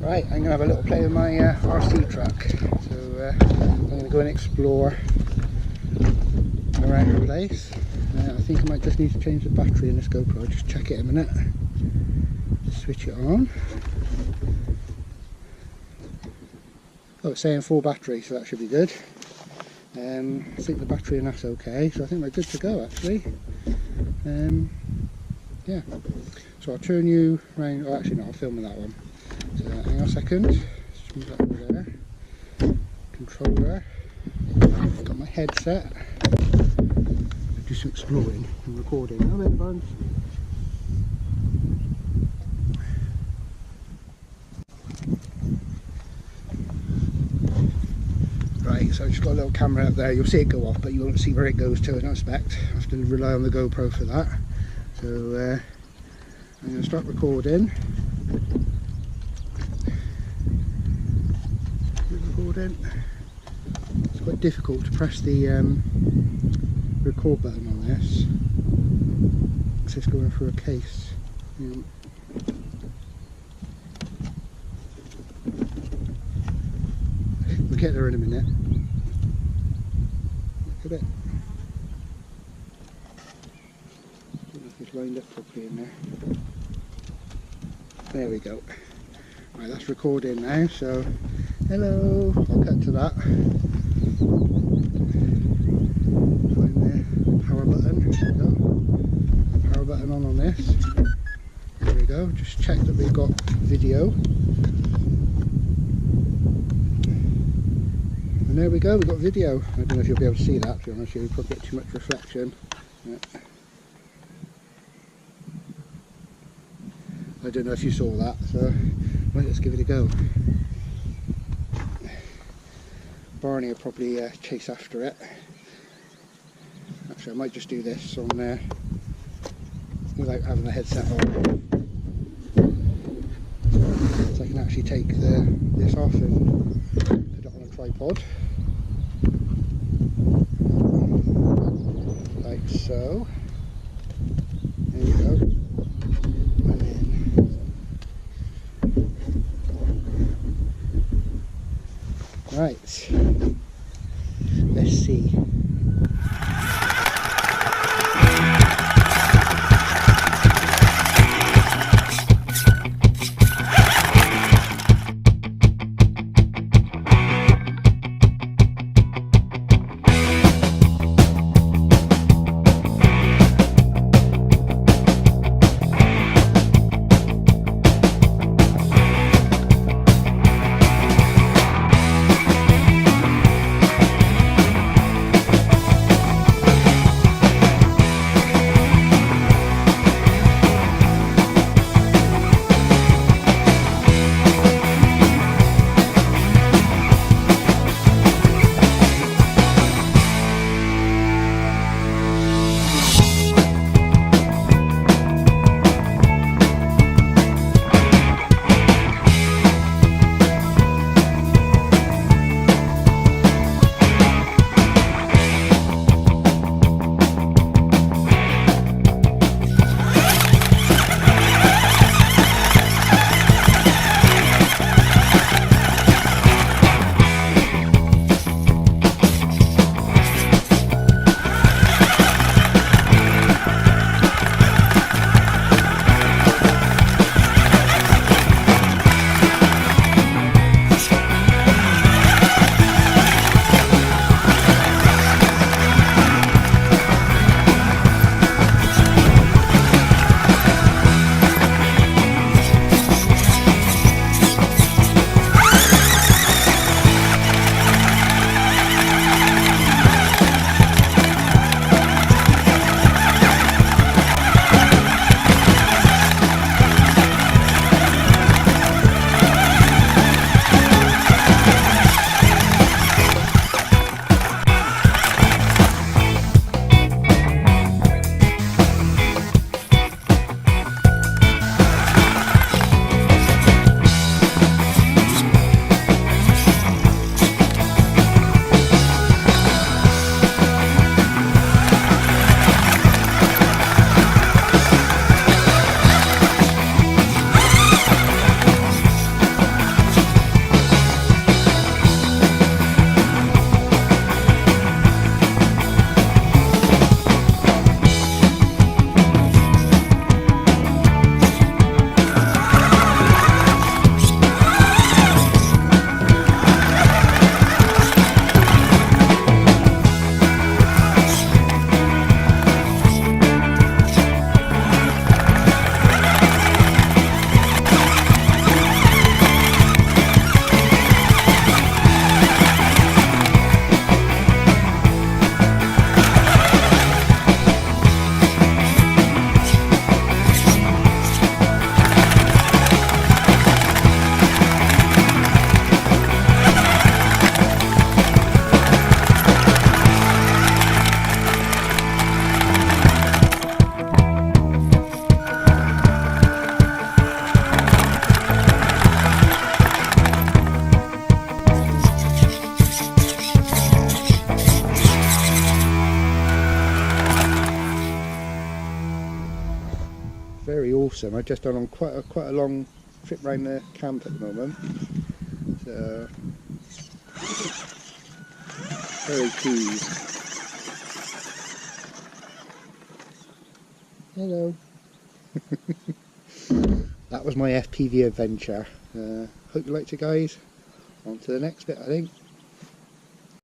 Right, I'm going to have a little play with my RC truck. So I'm going to go and explore around the place. I think I might just need to change the battery in this GoPro. I'll just check it in a minute. Switch it on. Oh, it's saying full battery, so that should be good. I think the battery in that's okay, so I think we're good to go actually. Yeah, so I'll turn you around. Oh, actually no, I'll film with that one. So hang on a second, just move that over there. Controller, got my headset. Do some exploring and recording. Oh, there, Barnes. Right, so I've just got a little camera up there. You'll see it go off, but you won't see where it goes to, I don't expect. I have to rely on the GoPro for that. So I'm going to start recording. It's quite difficult to press the record button on this because it's going through a case. We'll get there in a minute. Look at it. I don't know if it's lined up properly in there. There we go. Right, that's recording now, so hello, I'll cut to that. Find the power button, there we go. Power button on this. There we go, just check that we've got video. And there we go, we've got video. I don't know if you'll be able to see that, to be honest, you'll probably get too much reflection. Yeah. I don't know if you saw that, so right, let's give it a go. Barney will probably chase after it. Actually, I might just do this on there without having the headset on, so I can actually take this off and put it on a tripod, like so. There you go. Right, let's see. very awesome. I've just done on quite a long trip around the camp at the moment. So very pleased. Hello. That was my FPV adventure. Hope you liked it, guys. On to the next bit, I think.